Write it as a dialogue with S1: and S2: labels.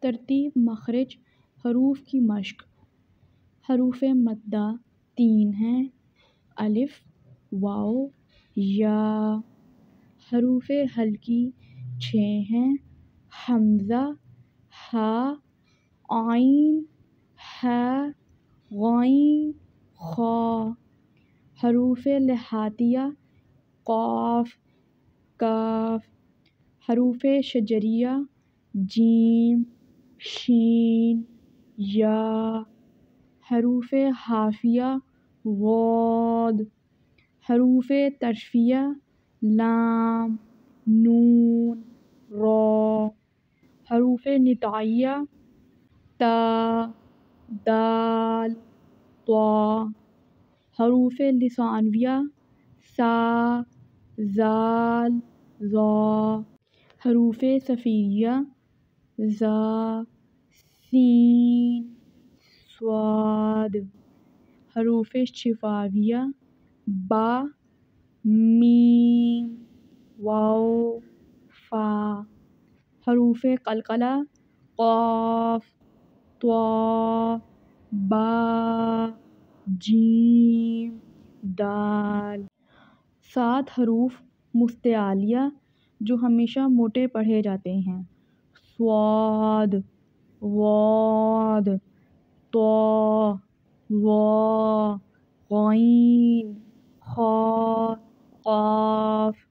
S1: ترتیب مخرج حروف کی مشق۔ حروف مدہ 3 ہیں: الف، واو، یا۔ حروف ہلکی 6 ہیں: حمزہ، ہا، عین، ح، غین، خا۔ حروف لہاتیہ قاف، کاف۔ حروف شجریہ جیم، شین، یا۔ حروف ہافیہ غاد۔ حروف طرفیہ لام، نون، را۔ حروف نطعیہ تا، دال، طا۔ حروف لسانویہ سا، زال، ظا۔ حروف صفیریہ ظا، سین، صاد۔ حروف شفاویہ با، میم، واو، فا۔ حروف قلقلہ قاف، طا، با، جیم، دال۔ 7 حروف مستعلیہ جو ہمیشہ موٹے پڑھے جاتے ہیں: صاد، واد، طا، ظا، غین، خا، قاف۔